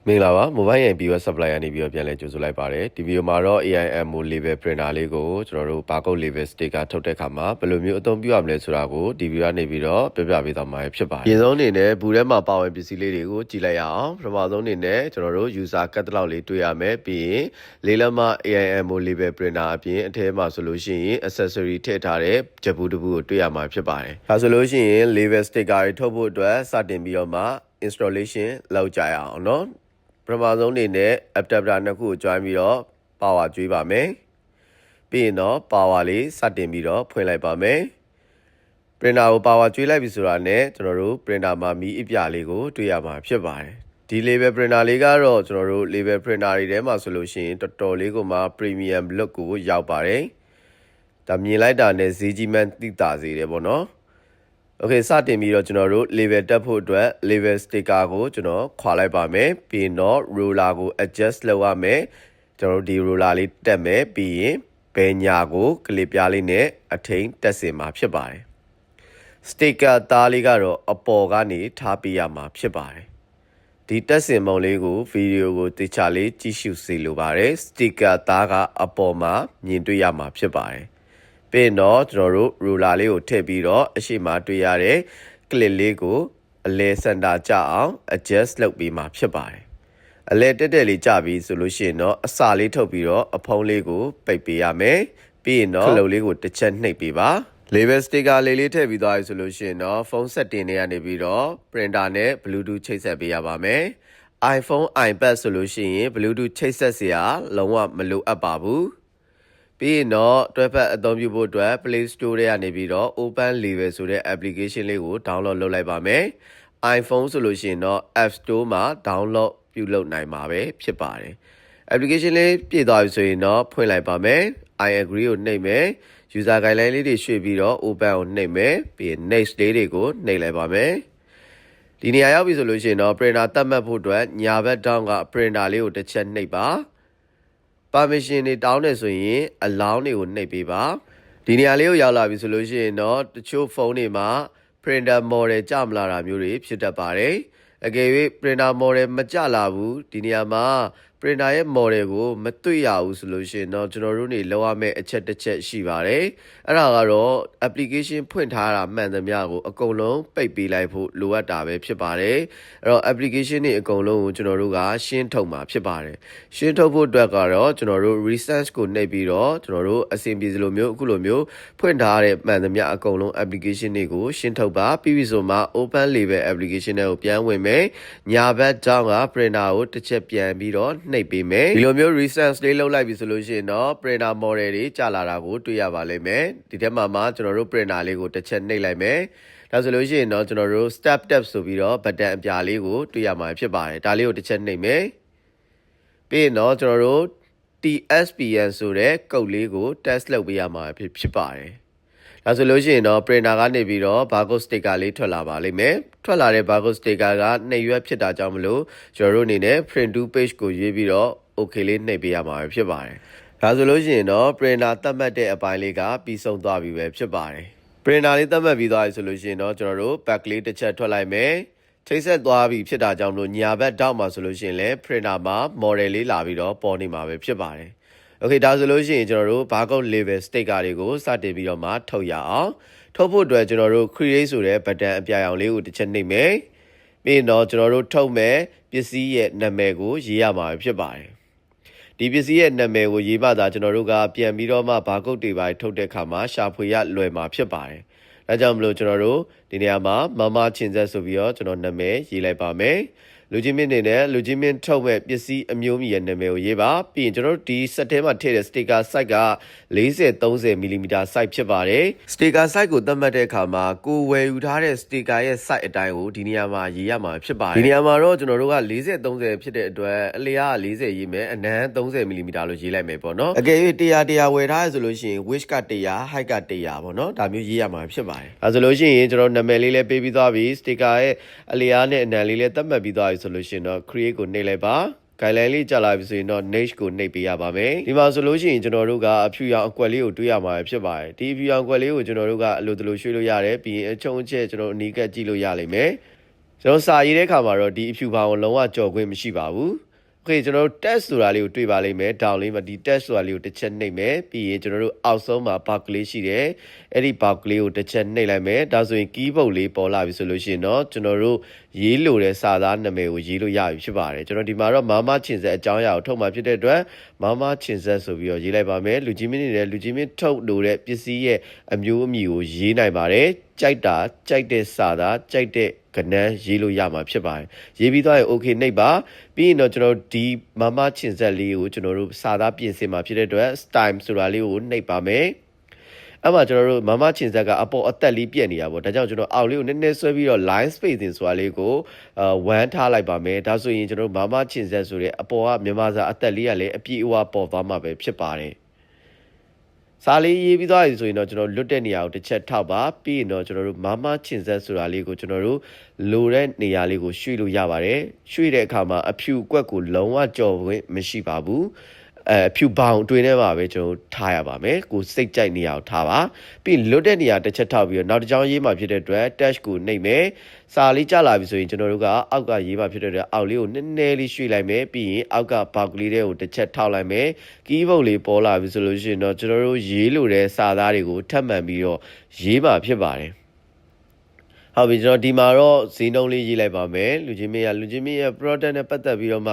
မင်္ဂလာပါ mobile ရင် BOS supply ကနေပြီးတော့ပြန်လဲကြိုဆိုလိုက်ပါတယ်ဒီဗီဒီယိုမှာတော့ AIMO label printer လေးကိုကျွန်တော်တို့ barcode label sticker ထုတ်တဲ့အခါမှာဘယ်လိုမျိုးအသုံးပြုရမလဲဆိုတာကိုဒီဗီဒီယိုကနေပြီးတော့ပြပြပေးသွားမှာဖြစ်ပါတယ်အရင်ဆုံးအနေနဲ့ဘူးထဲမှာပါဝင်ပစ္စည်းလေးတွေကိုကြည့်လိုက်ရအောင်ပထမဆုံးအနေနဲ့ကျွန်တော်တို့ user catalog လေးတွေ့ရမယ်ပြီးရင်လေးလက်မ AIMO label printer အပြင်အထဲမှာဆိုလို့ရှိရင် accessory ထည့်ထားတဲ့ဂျပူတပူကိုတွေ့ရမှာဖြစ်ပါတယ်ဒါဆိုလို့ရှိရင် label sticker တွေထုတ်ဖို့အတွက်စတင်ပြီးတော့မှ installation လုပ်ကြရအောင်เนาะပထမဆုံးအနေနဲ့ adapter နှစ်ခုကို join ပြီးတော့ power ကျွေးပါမယ်ပြီးရင်တော့ power လေးစတင်ပြီးတော့ဖွင့်လိုက်ပါမယ် printer ကို power ကျွေးလိုက်ပြီဆိုတာနဲ့ကျွန်တော်တို့ printer မှာမီးအပြလေးကိုတွေ့ရမှာဖြစ်ပါတယ်ဒီ label printer လေးကတော့ကျွန်တော်တို့ label printer တွေထဲမှာဆိုလို့ရှိရင်တော်တော်လေးကိုမှ premium look ကိုရောက်ပါတယ်ဒါမြင်လိုက်တာနဲ့ဈေးကြီးမှန်းသိတာစေတယ်ပေါ့နော်โอเคစတင်ပြီးတော့ကျွန်တော်တို့ label တက်ဖို့အတွက် label sticker ကိုကျွန်တော်ခွာလိုက်ပါမယ်ပြီးတော့ roller ကို adjust လုပ်ရမယ်ကျွန်တော်တို့ဒီ roller လေးတက်မယ်ပြီးရင်ဘယ်ညာကိုကလစ်ပြားလေးနဲ့အထိန်တက်စင်မှာဖြစ်ပါတယ် sticker သားလေးကတော့အပေါ်ကနေထားပေးရမှာဖြစ်ပါတယ်ဒီတက်စင်ပုံလေးကိုဗီဒီယိုကိုတေချာလေးကြည့်ရှုစေလိုပါတယ် sticker သားကအပေါ်မှာမြင်တွေ့ရမှာဖြစ်ပါတယ်ပြီးတော့ကျွန်တော်တို့ ruler လေးကိုထည့်ပြီးတော့အရှိမတွေ့ရတဲ့ clip လေးကိုအလဲစင်တာကျအောင် adjust လုပ်ပြီးမှဖြစ်ပါတယ်အလဲတက်တက်လေးကျပြီးဆိုလို့ရှိရင်တော့အစာလေးထုတ်ပြီးတော့အဖုံးလေးကိုပိတ်ပေးရမယ်ပြီးရင်တော့ခလုတ်လေးကိုတစ်ချက်နှိပ်ပေးပါ label sticker လေးထည့်ပြီးသွားပြီဆိုလို့ရှိရင်တော့ဖုန်း setting တွေကနေပြီးတော့ printer နဲ့ bluetooth ချိတ်ဆက်ပေးရပါမယ် iPhone iPad ဆိုလို့ရှိရင် bluetooth ချိတ်ဆက်စရာလုံးဝမလိုအပ်ပါဘူးပြီးရင်တော့တွဲဖက်အသုံးပြုဖို့အတွက် Play Store ထဲကနေပြီးတော့ Open Label ဆိုတဲ့ application လေးကို download လုပ်လိုက်ပါမယ် iPhone ဆိုလို့ရှိရင်တော့ App Store မှာ download ပြုလုပ်နိုင်မှာပဲဖြစ်ပါတယ် application လေးပြည့်သွားပြီဆိုရင်တော့ဖွင့်လိုက်ပါမယ် I agree ကိုနှိပ်မယ် user guideline လေးတွေရွှေ့ပြီးတော့ open ကိုနှိပ်မယ်ပြီးရင် next လေးတွေကိုနှိပ်လိုက်ပါမယ်ဒီနေရာရောက်ပြီဆိုလို့ရှိရင်တော့ printer သတ်မှတ်ဖို့အတွက်ညာဘက်ထောင့်က printer လေးကိုတစ်ချက်နှိပ်ပါpermission တွေတောင်းနေဆိုရင် allow တွေကိုနှိပ်ပေးပါဒီနေရာလေးကိုရောက်လာပြီဆိုလို့ရှိရင်တော့တချို့ဖုန်းတွေမှာ printer model ကြမလာတာမျိုးတွေဖြစ်တတ်ပါတယ်အကယ်၍ printer model မကြလာဘူးဒီနေရာမှာ printer ရဲ့ model ကိုမတွေ့ရဘူးဆိုလို့ရှိရင်တော့ကျွန်တော်တို့နေလောက်ရမယ့်အချက်တစ်ချက်ရှိပါတယ်အဲ့ဒါကတော့ application ဖွင့်ထားတာမှန်သမျှကိုအကုန်လုံးပိတ်ပေးလိုက်ဖို့လိုအပ်တာပဲဖြစ်ပါတယ်အဲ့တော့ application တွေအကုန်လုံးကိုကျွန်တော်တို့ကရှင်းထုတ်မှာဖြစ်ပါတယ်ရှင်းထုတ်ဖို့အတွက်ကတော့ကျွန်တော်တို့ research ကိုနှိပ်ပြီးတော့ကျွန်တော်တို့အဆင်ပြေစလိုမျိုးအခုလိုမျိုးဖွင့်ထားတဲ့မှန်သမျှအကုန်လုံး application တွေကိုရှင်းထုတ်ပါပြီးပြီဆိုမှ open label application တွေကိုပြန်ဝင်မယ်ညာဘက်ထောင့်က printer ကိုတစ်ချက်ပြန်ပြီးတော့နှိပ်ပေးမယ်ဒီလိုမျိုး research လေးလုပ်လိုက်ပြီဆိုလို့ရှိရင်တော့ printer model တွေကြာလာတာကိုတွေ့ရပါလိမ့်မယ်ဒီထဲမှာကျွန်တော်တို့ printer လေးကိုတစ်ချက်နှိပ်လိုက်မယ်ဒါဆိုလို့ရှိရင်တော့ကျွန်တော်တို့ step tab ဆိုပြီးတော့ button အပြာလေးကိုတွေ့ရမှာဖြစ်ပါတယ်ဒါလေးကိုတစ်ချက်နှိပ်မယ်ပြီးရင်တော့ကျွန်တော်တို့ TSPN ဆိုတဲ့ကုတ်လေးကို test လုပ်ပေးရမှာဖြစ်ပါတယ်ဒါဆိုလို့ရှိရင်တော့ printer ကနေပြီးတော့ barcode sticker လေးထွက်လာပါလိမ့်မယ်ထွက်လာတဲ့ barcode sticker ကနှိပ်ရွက်ဖြစ်တာကြောင့်မလို့ကျွန်တော်တို့အနေနဲ့ print to page ကိုရွေးပြီးတော့ okay လေးနှိပ်ပေးရမှာဖြစ်ပါတယ်ဒါဆိုလို့ရှိရင်တော့ printer သတ်မှတ်တဲ့အပိုင်းလေးကပြီးဆုံးသွားပြီပဲဖြစ်ပါတယ် printer လေးသတ်မှတ်ပြီးသွားပြီဆိုလို့ရှိရင်တော့ကျွန်တော်တို့ back လေးတစ်ချက်ထွက်လိုက်မယ်ချိတ်ဆက်သွားပြီဖြစ်တာကြောင့်မလို့ညာဘက်ထောက်မှာဆိုလို့ရှိရင်လည်း printer မှာ model လေးလာပြီးတော့ပေါ်နေမှာပဲဖြစ်ပါတယ်โอเคဒါဆိုလို့ရှိရင်ကျွန်တော်တို့ barcode label sticker တွေကိုစတင်ပြီးတော့မှထုတ်ရအောင်ထုတ်ဖို့အတွက်ကျွန်တော်တို့ create ဆိုတဲ့ button အပြာရောင်လေးကိုတစ်ချက်နှိပ်မယ်ပြီးတော့ကျွန်တော်တို့ထုတ်မဲ့ပစ္စည်းရဲ့နာမည်ကိုရေးရမှာဖြစ်ပါတယ်ဒီပစ္စည်းရဲ့နာမည်ကိုရေးမှသာကျွန်တော်တို့ကပြန်ပြီးတော့မှ barcode တွေပါထုတ်တဲ့အခါမှာရှာဖွေရလွယ်မှာဖြစ်ပါတယ်ဒါကြောင့်မလို့ကျွန်တော်တို့ဒီနေရာမှာမချင်ဆက်ဆိုပြီးတော့ကျွန်တော်နာမည်ရေးလိုက်ပါမယ်လူချင်းမင်းနေနဲ့လူချင်းမင်းထုတ်မဲ့ပစ္စည်းအမျိုးမျိုးရဲ့နာမည်ကိုရေးပါပြီးရင်ကျွန်တော်တို့ဒီ set ထဲမှာထည့်တဲ့ sticker size က40-30 mm size ဖြစ်ပါတယ် sticker size ကိုသတ်မှတ်တဲ့အခါမှာကိုဝယ်ယူထားတဲ့ sticker ရဲ့ size အတိုင်းကိုဒီနေရာမှာရေးရမှာဖြစ်ပါတယ်ဒီနေရာမှာတော့ကျွန်တော်တို့က40-30ဖြစ်တဲ့အတွက်အလျားက40ရေးမယ်အနံ30 mm လို့ရေးလိုက်မယ်ပေါ့နော်အကယ်၍100ဝယ်ထားရဆိုလို့ရှိရင် width က100 height က100ပေါ့နော်ဒါမျိုးရေးရမှာဖြစ်ပါတယ်ဒါဆိုလို့ရှိရင်ကျွန်တော်နာမည်လေးလည်းပေးပြီးသွားပြီ sticker ရဲ့အလျားနဲ့အနံလေးလည်းသတ်မှတ်ပြီးသွားပြီဆိုလို့ရှိရင်တော့ create ကိုနှိပ်လိုက်ပါ guideline လေးကြာလာပြီဆိုရင်တော့ next ကိုနှိပ်ပေးရပါမယ်ဒီမှာဆိုလို့ရှိရင်ကျွန်တော်တို့ကအဖြူရောင်အကွက်လေးကိုတွေးရမှာဖြစ်ပါတယ်ဒီအဖြူရောင်အကွက်လေးကိုကျွန်တော်တို့ကအလိုတလိုရွှေ့လို့ရတယ်ပြီးရင်အချုံအချက်ကျွန်တော်အနီးကပ်ကြည့်လို့ရလိမ့်မယ် ကျွန်တော်စာရေးတဲ့အခါမှာတော့ဒီအဖြူဘောင်ကိုလုံးဝကြော်ခွင့်မရှိပါဘူးโอเคကျွန်တော်တို့ test ဆိုတာလေးကိုတွေ့ပါလိမ့်မယ် down လေးမှာဒီ test ဆိုတာလေးကိုတစ်ချက်နှိပ်မယ်ပြီးရင်ကျွန်တော်တို့အောက်ဆုံးမှာ box လေးရှိတယ်အဲ့ဒီ box လေးကိုတစ်ချက်နှိပ်လိုက်မယ်ဒါဆိုရင် keyboard လေးပေါ်လာပြီဆိုလို့ရှိရင်တော့ကျွန်တော်တို့ရေးလို့တဲ့စာသားနာမည်ကိုရေးလို့ရပြီဖြစ်ပါတယ်ကျွန်တော်ဒီမှာတော့မမချင်ဆက်အကြောင်းအရာကိုထုတ်မှာဖြစ်တဲ့အတွက်မမချင်ဆက်ဆိုပြီးတော့ရေးလိုက်ပါမယ်လူကြီးမင်းနေတဲ့လူကြီးမင်းထုတ်လို့တဲ့ပစ္စည်းရဲ့အမျိုးအမည်ကိုရေးနိုင်ပါတယ်ကြိုက်တဲ့စာသားကြိုက်တဲ့ကဏ္ဍရေးလို့ရမှာဖြစ်ပါတယ်ရေးပြီးသွားရင် okay နှိပ်ပါပြီးရင်တော့ကျွန်တော်ဒီမမချင်ဆက်လေးကိုကျွန်တော်တို့စာသားပြင်ဆင်မှာဖြစ်တဲ့အတွက် style ဆိုတာလေးကိုနှိပ်ပါမယ်အဲ့မှာကျွန်တော်တို့မမချင်ဆက်ကအပေါ်အသက်လေးပြက်နေတာပေါ့ဒါကြောင့်ကျွန်တော်အောက်လေးကိုနည်းနည်းဆွဲပြီးတော့ line spacing ဆိုတာလေးကို1ထားလိုက်ပါမယ်ဒါဆိုရင်ကျွန်တော်တို့မမချင်ဆက်ဆိုတဲ့အပေါ်ကမြန်မာစာအသက်လေးကလည်းအပြည့်အဝပေါ်သွားမှာပဲဖြစ်ပါတယ်စာလေးရေးပြီးသွားပြီဆိုရင်တော့ကျွန်တော်လွတ်တဲ့နေရာကိုတစ်ချက်ထောက်ပါပြီးရင်တော့ကျွန်တော်တို့မမချင်ဆက်ဆိုတာလေးကိုကျွန်တော်တို့လိုတဲ့နေရာလေးကိုရွှေ့လို့ရပါတယ်ရွှေ့တဲ့အခါမှာအဖြူကွက်ကိုလုံးဝကြော်ဝင်မရှိပါဘူးအဖြူဘောင်အတွင်းထဲမှာပဲကျွန်တော်ထားရပါမယ်ကိုစိတ်ကြိုက်နေရာကိုထားပါပြီးလွတ်တဲ့နေရာတစ်ချက်ထောက်ပြီးတော့နောက်တစ်ကြောင်းရေးမှာဖြစ်တဲ့အတွက် dash ကိုနှိပ်မယ်စာလေးကျလာပြီဆိုရင်ကျွန်တော်တို့ကအောက်ကရေးမှာဖြစ်တဲ့အတွက်အောက်လေးကိုနည်းနည်းလေးရွှေ့လိုက်မယ်ပြီးရင်အောက်က box လေးတွေကိုတစ်ချက်ထောက်လိုက်မယ် keyboard လေးပေါ်လာပြီဆိုလို့ရှိရင်တော့ကျွန်တော်တို့ရေးလို့တဲ့စာသားတွေကိုထပ်မံပြီးတော့ရေးမှာဖြစ်ပါတယ်ဟုတ်ပြီကျွန်တော်ဒီမှာတော့ဈေးနှုန်းလေးရေးလိုက်ပါမယ်လူချင်းမင်းရဲ့ product နဲ့ပတ်သက်ပြီးတော့မှ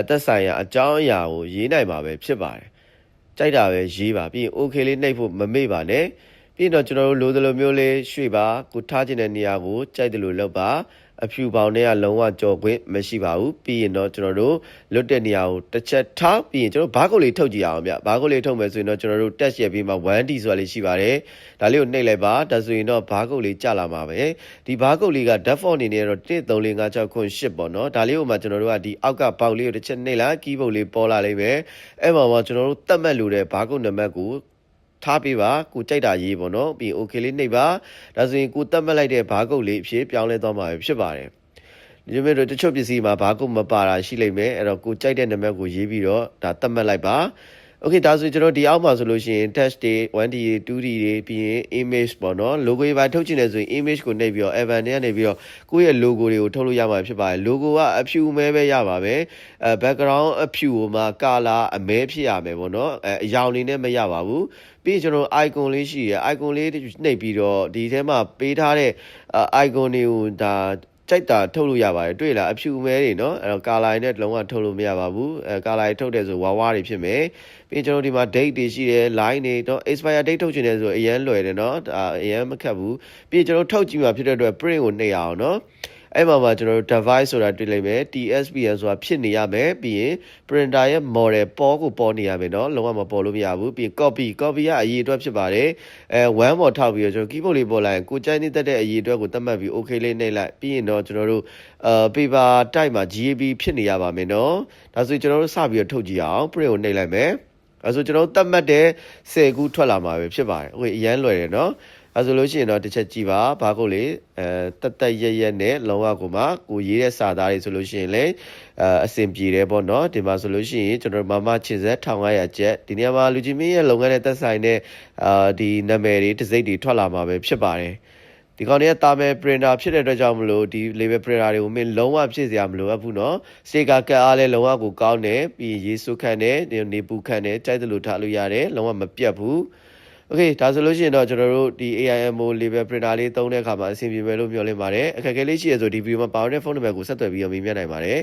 သက်ဆိုင်ရာအကြောင်းအရာကိုရေးနိုင်မှာပဲဖြစ်ပါတယ်ကြိုက်တာပဲရေးပါပြီးရင် okay လေးနှိပ်ဖို့မမေ့ပါနဲ့ပြီးတော့ကျွန်တော်တို့လိုသလိုမျိုးလေးရွှေ့ပါကိုထားခြင်းတဲ့နေရာကိုကြိုက်တယ်လို့လုပ်ပါအဖြူပေါင်တွေကလုံးဝကြော်ခွင့်မရှိပါဘူးပြီးရင်တော့ကျွန်တော်တို့လွတ်တဲ့နေရာကိုတစ်ချက်ထားပြီးရင်ကျွန်တော်ဘားကုတ်လေးထုတ်ကြည့်အောင်ဗျဘားကုတ်လေးထုတ်မယ်ဆိုရင်တော့ကျွန်တော်တို့ test ရဲ့ပြီးမှာ 1D ဆိုတာလေးရှိပါတယ်ဒါလေးကိုနှိပ်လိုက်ပါဒါဆိုရင်တော့ဘားကုတ်လေးကျလာမှာပဲဒီဘားကုတ်လေးက default အနေနဲ့တော့1 3 4 5 6 9 10ပေါ့နော်ဒါလေးကိုမှကျွန်တော်တို့ကဒီအောက်ကပေါက်လေးကိုတစ်ချက်နှိပ်လိုက် keyboard လေးပေါ်လာလိမ့်မယ်အဲ့မှာမှကျွန်တော်တို့သတ်မှတ်လို့တဲ့ဘားကုတ်နံပါတ်ကိုထားပေးပါကိုကြိုက်တာရေးပေါ့နော်ပြီး okay လေးနှိပ်ပါဒါဆိုရင်ကိုတတ်မှတ်လိုက်တဲ့ဘားကုတ်လေးအဖြစ်ပြောင်းလဲသွားမှာဖြစ်ပါတယ်ဒီမဲ့တော့တချို့ပစ္စည်းမှာဘားကုတ်မပါတာရှိလိမ့်မယ်အဲ့တော့ကိုကြိုက်တဲ့နံပါတ်ကိုရေးပြီးတော့ဒါတတ်မှတ်လိုက်ပါโอเคဒါဆိုကျွန်တော်ဒီအောက်မှာဆိုလို့ရှိရင် test တွေ 1D တွေ 2D တွေပြီးရင် image ပေါ့နော် logo တွေပါထုတ်ချင်တယ်ဆိုရင် image ကိုနှိပ်ပြီးတော့ Evan တွေကနေပြီးတော့ကိုယ့်ရဲ့ logo တွေကိုထုတ်လို့ရမှာဖြစ်ပါတယ် logo ကအဖြူမဲပဲရပါပဲbackground အဖြူကိုမှ color အမဲဖြစ်ရမယ်ပေါ့နော်အရောင်လေးနဲ့မရပါဘူးပြီးရင်ကျွန်တော် icon လေးရှိရယ် icon လေးနှိပ်ပြီးတော့ဒီထဲမှာပေးထားတဲ့ icon တွေကိုဒါကြိုက်တာထုတ်လို့ရပါတယ်တွေ့လားအဖြူမဲတွေเนาะအဲ့တော့ color နဲ့လုံးဝထုတ်လို့မရပါဘူးcolor ထုတ်တယ်ဆိုဝါဝါတွေဖြစ်မယ်ပြီးကျွန်တော်ဒီမှာ date တွေရှိတယ် line တွေတော့ expire date ထုတ်ချင်တယ်ဆိုအရင်လွယ်တယ်เนาะအရင်မခက်ဘူးပြီးကျွန်တော်ထုတ်ကြည့်မှာဖြစ်တဲ့အတွက် print ကိုနှိပ်အောင်เนาะအဲ့မှာကျွန်တော်တို့ device ဆိုတာတွေ့လိုက်မယ် TSPN ဆိုတာဖြစ်နေရမယ်ပြီးရင် printer ရဲ့ model ပေါ်နေရမယ်เนาะလုံးဝမပေါ်လို့မရဘူးပြီးရင် copy ကအရေးအတွက်ဖြစ်ပါတယ်1ပေါ်ထောက်ပြီးတော့ကျွန်တော် keyboard လေးပေါ်လိုက်ရင်ကိုကြိုက်နေတဲ့အရေးအတွက်ကိုသတ်မှတ်ပြီး okay လေးနှိပ်လိုက်ပြီးရင်တော့ကျွန်တော်တို့paper type မှာ GAB ဖြစ်နေရပါမယ်เนาะဒါဆိုကျွန်တော်တို့စပြီးတော့ထုတ်ကြည့်အောင် print ကိုနှိပ်လိုက်မယ်အဲဆိုကျွန်တော်သတ်မှတ်တဲ့10ခုထွက်လာမှာပဲဖြစ်ပါတယ်ဟိုအရန်လွယ်တယ်เนาะအဲဆိုလို့ရှိရင်တော့တစ်ချက်ကြည့်ပါဘာကိုလေတက်ရက်နဲ့လုံးဝကိုမှကိုရေးတဲ့စာသားတွေဆိုလို့ရှိရင်လေအဆင်ပြေတယ်ပေါ့နော်ဒီမှာဆိုလို့ရှိရင်ကျွန်တော်မမချင်ဆက်1500ကျပ်ဒီနေရာမှာလူကြီးမင်းရဲ့လုပ်ငန်းနဲ့သက်ဆိုင်တဲ့ဒီနာမည်တွေတစိမ့်တွေထွက်လာမှာပဲဖြစ်ပါတယ်ဒီကောင်တွေကတာမယ် printer ဖြစ်တဲ့အတွက်ကြောင့်မလို့ဒီ label printer တွေကိုမင်းလုံးဝဖြစ်စရာမလိုအပ်ဘူးเนาะစေကာကတ်အားလဲလုံးဝကိုကောင်းတယ်ပြီးရေးစုခန့်တယ်နေပူခန့်တယ်ကြိုက်တယ်လို့ထားလို့ရတယ်လုံးဝမပြတ်ဘူးโอเคဒါဆိုလို့ရှိရင်တော့ကျွန်တော်တို့ဒီ AIMO label printer လေးသုံးတဲ့အခါမှာအဆင်ပြေမယ်လို့မျှော်လင့်ပါတယ်အခက်အခဲလေးရှိရဆိုဒီဗီဒီယိုမှာပါတဲ့ဖုန်းနံပါတ်ကိုဆက်သွယ်ပြီးတော့မေးမြန်းနိုင်ပါတယ်